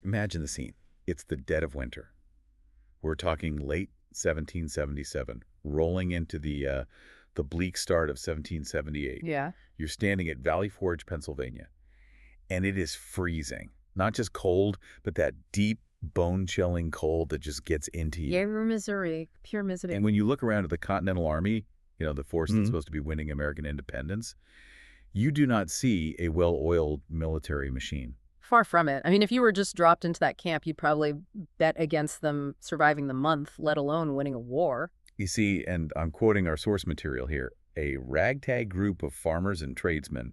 Imagine the scene. It's the dead of winter. We're talking late 1777, rolling into the bleak start of 1778. Yeah. You're standing at Valley Forge, Pennsylvania, and it is freezing. Not just cold, but that deep, bone-chilling cold that just gets into you. Yeah, misery, pure misery. And when you look around at the Continental Army, the force that's supposed to be winning American independence, you do not see a well-oiled military machine. Far from it. I mean, if you were just dropped into that camp, you'd probably bet against them surviving the month, let alone winning a war. You see, and I'm quoting our source material here, a ragtag group of farmers and tradesmen.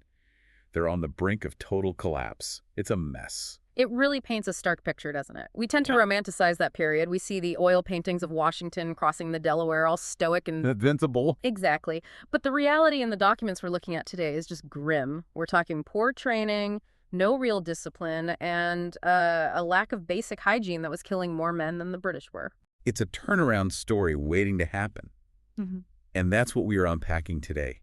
They're on the brink of total collapse. It's a mess. It really paints a stark picture, doesn't it? We tend to romanticize that period. We see the oil paintings of Washington crossing the Delaware, all stoic and invincible. Exactly. But the reality in the documents we're looking at today is just grim. We're talking poor training, no real discipline, and a lack of basic hygiene that was killing more men than the British were. It's a turnaround story waiting to happen. Mm-hmm. And that's what we are unpacking today.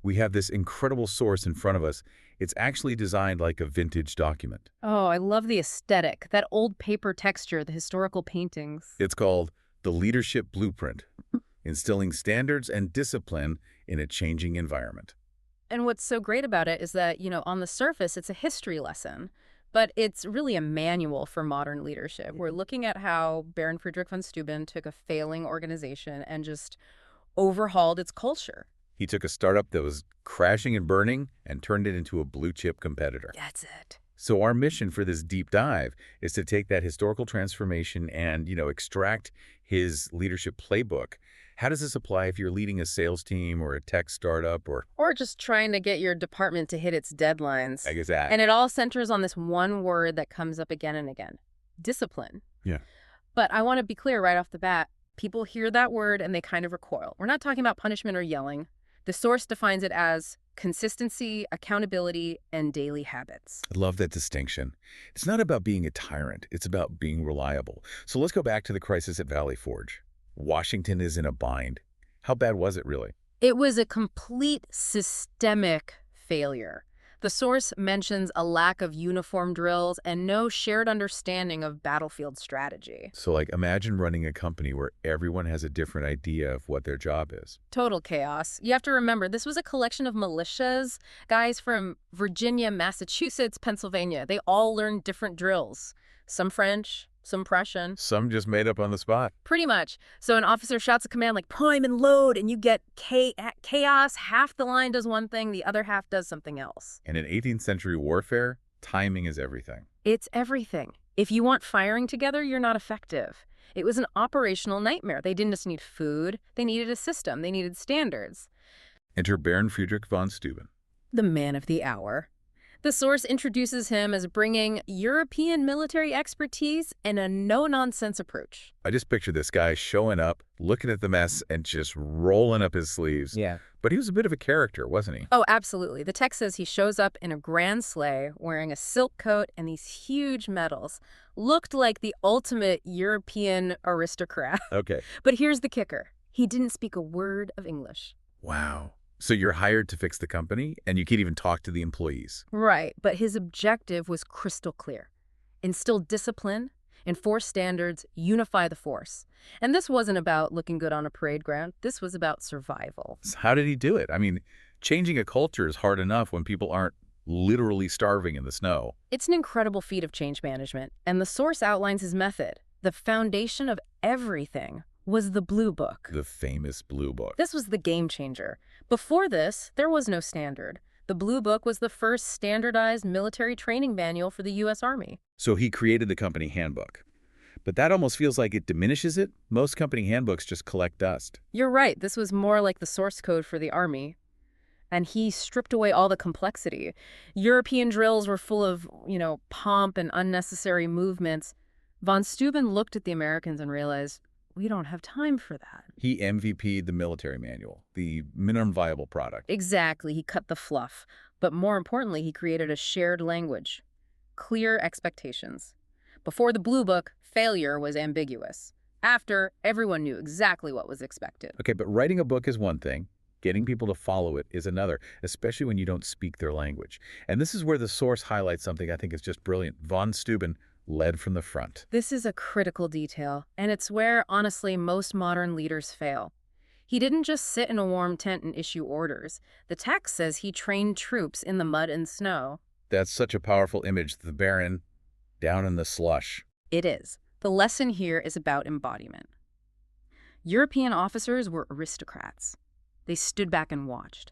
We have this incredible source in front of us. It's actually designed like a vintage document. Oh, I love the aesthetic, that old paper texture, the historical paintings. It's called The Leadership Blueprint, Instilling Standards and Discipline in a Changing Environment. And what's so great about it is that, on the surface, it's a history lesson, but it's really a manual for modern leadership. We're looking at how Baron Friedrich von Steuben took a failing organization and just overhauled its culture. He took a startup that was crashing and burning and turned it into a blue-chip competitor. That's it. So our mission for this deep dive is to take that historical transformation and, extract his leadership playbook. How does this apply if you're leading a sales team or a tech startup or just trying to get your department to hit its deadlines? Exactly. And it all centers on this one word that comes up again and again: discipline. Yeah. But I want to be clear right off the bat. People hear that word and they kind of recoil. We're not talking about punishment or yelling. The source defines it as consistency, accountability, and daily habits. I love that distinction. It's not about being a tyrant. It's about being reliable. So let's go back to the crisis at Valley Forge. Washington is in a bind. How bad was it really? It was a complete systemic failure. The source mentions a lack of uniform drills and no shared understanding of battlefield strategy. So imagine running a company where everyone has a different idea of what their job is. Total chaos. You have to remember, this was a collection of militias, guys from Virginia, Massachusetts, Pennsylvania. They all learned different drills. Some French, some Prussian. Some just made up on the spot. Pretty much. So an officer shouts a command like prime and load, and you get chaos. Half the line does one thing, the other half does something else. And in 18th century warfare, timing is everything. It's everything. If you weren't firing together, you're not effective. It was an operational nightmare. They didn't just need food. They needed a system. They needed standards. Enter Baron Friedrich von Steuben. The man of the hour. The source introduces him as bringing European military expertise and a no-nonsense approach. I just picture this guy showing up, looking at the mess, and just rolling up his sleeves. Yeah. But he was a bit of a character, wasn't he? Oh, absolutely. The text says he shows up in a grand sleigh wearing a silk coat and these huge medals. Looked like the ultimate European aristocrat. Okay. But here's the kicker. He didn't speak a word of English. Wow. So you're hired to fix the company, and you can't even talk to the employees. Right, but his objective was crystal clear. Instill discipline, enforce standards, unify the force. And this wasn't about looking good on a parade ground. This was about survival. So how did he do it? I mean, changing a culture is hard enough when people aren't literally starving in the snow. It's an incredible feat of change management, and the source outlines his method. The foundation of everything was the Blue Book. The famous Blue Book. This was the game changer. Before this, there was no standard. The Blue Book was the first standardized military training manual for the U.S. Army. So he created the company handbook. But that almost feels like it diminishes it. Most company handbooks just collect dust. You're right. This was more like the source code for the Army. And he stripped away all the complexity. European drills were full of, pomp and unnecessary movements. Von Steuben looked at the Americans and realized, we don't have time for that. He MVP'd the military manual, the minimum viable product. Exactly. He cut the fluff. But more importantly, he created a shared language. Clear expectations. Before the Blue Book, failure was ambiguous. After, everyone knew exactly what was expected. Okay, but writing a book is one thing. Getting people to follow it is another, especially when you don't speak their language. And this is where the source highlights something I think is just brilliant. Von Steuben led from the front. This is a critical detail, and it's where, honestly, most modern leaders fail. He didn't just sit in a warm tent and issue orders. The text says he trained troops in the mud and snow. That's such a powerful image, the Baron down in the slush. It is. The lesson here is about embodiment. European officers were aristocrats. They stood back and watched.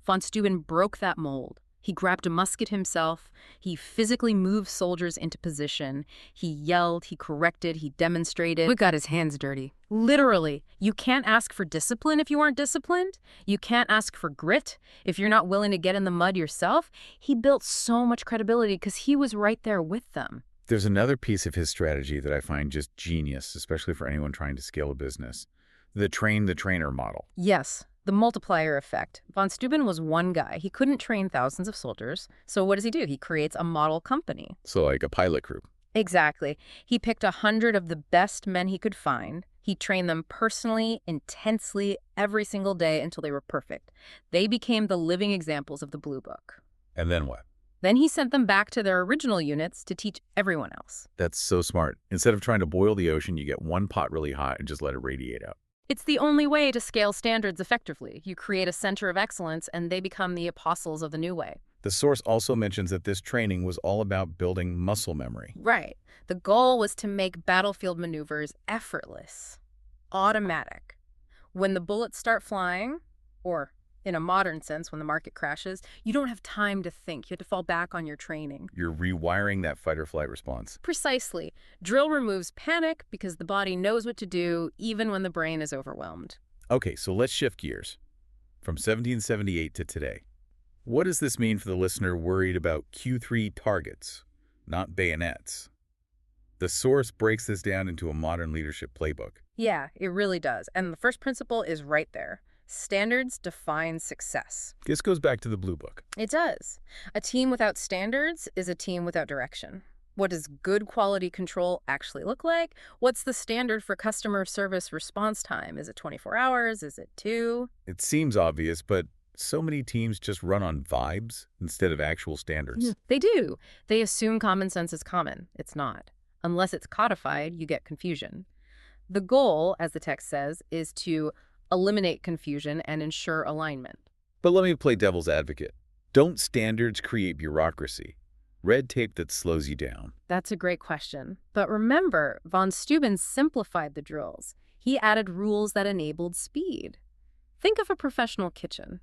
Von Steuben broke that mold. He grabbed a musket himself. He physically moved soldiers into position. He yelled, he corrected, he demonstrated. We got his hands dirty. Literally. You can't ask for discipline if you aren't disciplined. You can't ask for grit if you're not willing to get in the mud yourself. He built so much credibility because he was right there with them. There's another piece of his strategy that I find just genius, especially for anyone trying to scale a business. The train-the-trainer model. Yes. The multiplier effect. Von Steuben was one guy. He couldn't train thousands of soldiers. So what does he do? He creates a model company. So like a pilot crew. Exactly. He picked 100 of the best men he could find. He trained them personally, intensely, every single day until they were perfect. They became the living examples of the Blue Book. And then what? Then he sent them back to their original units to teach everyone else. That's so smart. Instead of trying to boil the ocean, you get one pot really hot and just let it radiate out. It's the only way to scale standards effectively. You create a center of excellence, and they become the apostles of the new way. The source also mentions that this training was all about building muscle memory. Right. The goal was to make battlefield maneuvers effortless, automatic. When the bullets start flying, or in a modern sense, when the market crashes, you don't have time to think. You have to fall back on your training. You're rewiring that fight-or-flight response. Precisely. Drill removes panic because the body knows what to do even when the brain is overwhelmed. Okay, so let's shift gears. From 1778 to today. What does this mean for the listener worried about Q3 targets, not bayonets? The source breaks this down into a modern leadership playbook. Yeah, it really does. And the first principle is right there. Standards define success. This goes back to the Blue Book. It does. A team without standards is a team without direction. What does good quality control actually look like? What's the standard for customer service response time? Is it 24 hours? Is it 2? It seems obvious, but so many teams just run on vibes instead of actual standards. They do. They assume common sense is common. It's not. Unless it's codified, you get confusion. The goal, as the text says, is to eliminate confusion and ensure alignment. But let me play devil's advocate. Don't standards create bureaucracy? Red tape that slows you down? That's a great question. But remember, von Steuben simplified the drills. He added rules that enabled speed. Think of a professional kitchen.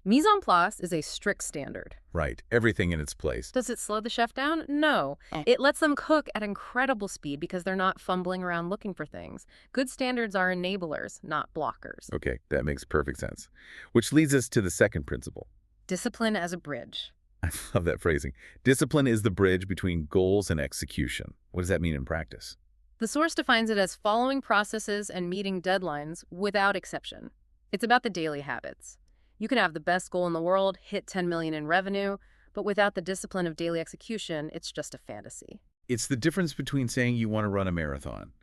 Mise en place is a strict standard. Right, everything in its place. Does it slow the chef down? No. It lets them cook at incredible speed because they're not fumbling around looking for things. Good standards are enablers, not blockers. Okay, that makes perfect sense. Which leads us to the second principle. Discipline as a bridge. I love that phrasing. Discipline is the bridge between goals and execution. What does that mean in practice? The source defines it as following processes and meeting deadlines without exception. It's about the daily habits. You can have the best goal in the world, hit 10 million in revenue, but without the discipline of daily execution, it's just a fantasy. It's the difference between saying you want to run a marathon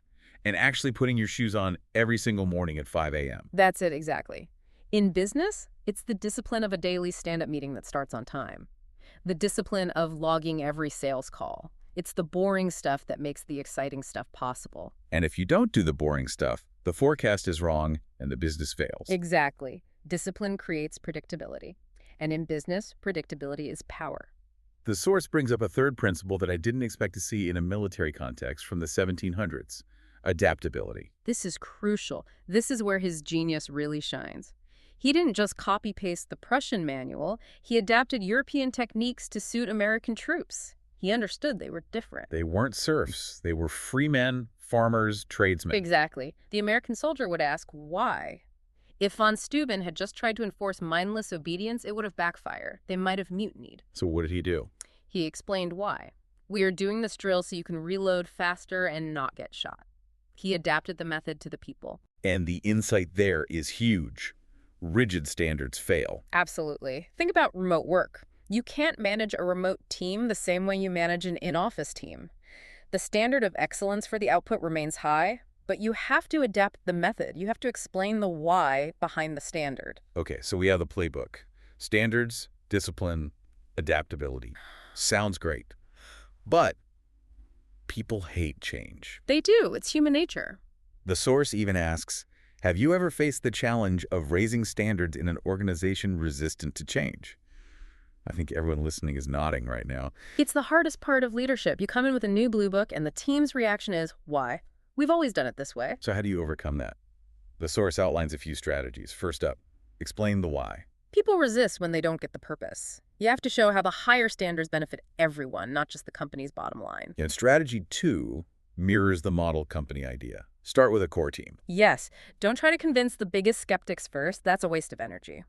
and actually putting your shoes on every single morning at 5 a.m. That's it, exactly. In business, it's the discipline of a daily stand-up meeting that starts on time. The discipline of logging every sales call. It's the boring stuff that makes the exciting stuff possible. And if you don't do the boring stuff, the forecast is wrong and the business fails. Exactly. Discipline creates predictability. And in business, predictability is power. The source brings up a third principle that I didn't expect to see in a military context from the 1700s, adaptability. This is crucial. This is where his genius really shines. He didn't just copy-paste the Prussian manual. He adapted European techniques to suit American troops. He understood they were different. They weren't serfs. They were free men, farmers, tradesmen. Exactly. The American soldier would ask, why? If von Steuben had just tried to enforce mindless obedience, it would have backfired. They might have mutinied. So what did he do? He explained why. We are doing this drill so you can reload faster and not get shot. He adapted the method to the people. And the insight there is huge. Rigid standards fail. Absolutely. Think about remote work. You can't manage a remote team the same way you manage an in-office team. The standard of excellence for the output remains high, but you have to adapt the method. You have to explain the why behind the standard. Okay, so we have the playbook. Standards, discipline, adaptability. Sounds great. But People hate change. They do. It's human nature. The source even asks, have you ever faced the challenge of raising standards in an organization resistant to change? I think everyone listening is nodding right now. It's the hardest part of leadership. You come in with a new blue book, and the team's reaction is, why? We've always done it this way. So how do you overcome that? The source outlines a few strategies. First up, explain the why. People resist when they don't get the purpose. You have to show how the higher standards benefit everyone, not just the company's bottom line. And strategy 2 mirrors the model company idea. Start with a core team. Yes, don't try to convince the biggest skeptics first. That's a waste of energy.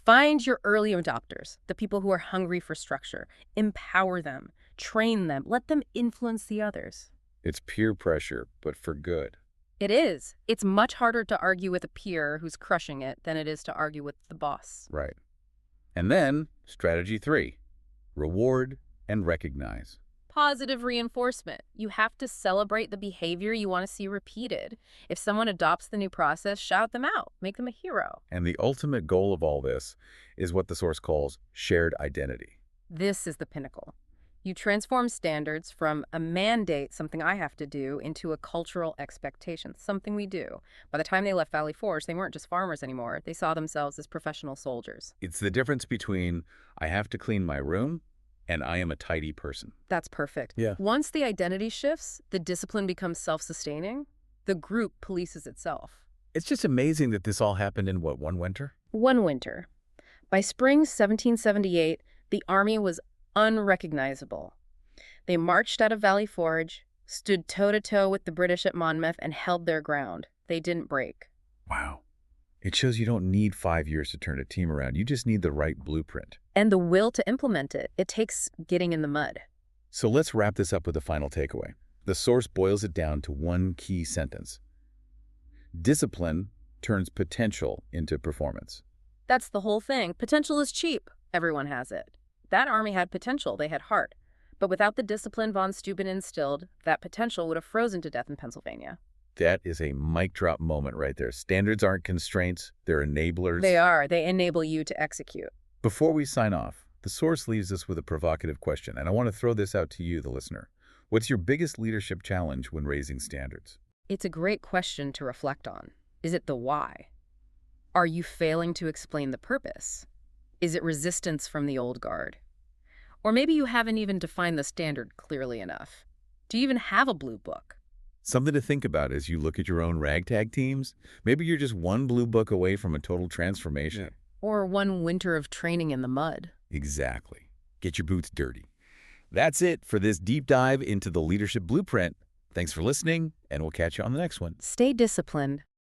Find your early adopters, the people who are hungry for structure. Empower them, train them, let them influence the others. It's peer pressure, but for good. It is. It's much harder to argue with a peer who's crushing it than it is to argue with the boss. Right. And then, strategy 3, reward and recognize. Positive reinforcement. You have to celebrate the behavior you want to see repeated. If someone adopts the new process, shout them out. Make them a hero. And the ultimate goal of all this is what the source calls shared identity. This is the pinnacle. You transform standards from a mandate, something I have to do, into a cultural expectation, something we do. By the time they left Valley Forge, they weren't just farmers anymore. They saw themselves as professional soldiers. It's the difference between I have to clean my room and I am a tidy person. That's perfect. Yeah. Once the identity shifts, the discipline becomes self-sustaining. The group polices itself. It's just amazing that this all happened in, what, one winter? One winter. By spring 1778, the army was unrecognizable. They marched out of Valley Forge, stood toe-to-toe with the British at Monmouth, and held their ground. They didn't break. Wow. It shows you don't need 5 years to turn a team around. You just need the right blueprint. And the will to implement it. It takes getting in the mud. So let's wrap this up with the final takeaway. The source boils it down to one key sentence. Discipline turns potential into performance. That's the whole thing. Potential is cheap. Everyone has it. That army had potential. They had heart. But without the discipline von Steuben instilled, that potential would have frozen to death in Pennsylvania. That is a mic drop moment right there. Standards aren't constraints. They're enablers. They are. They enable you to execute. Before we sign off, the source leaves us with a provocative question, and I want to throw this out to you, the listener. What's your biggest leadership challenge when raising standards? It's a great question to reflect on. Is it the why? Are you failing to explain the purpose? Is it resistance from the old guard? Or maybe you haven't even defined the standard clearly enough. Do you even have a blue book? Something to think about as you look at your own ragtag teams. Maybe you're just one blue book away from a total transformation. Yeah. Or one winter of training in the mud. Exactly. Get your boots dirty. That's it for this deep dive into the Leadership Blueprint. Thanks for listening, and we'll catch you on the next one. Stay disciplined,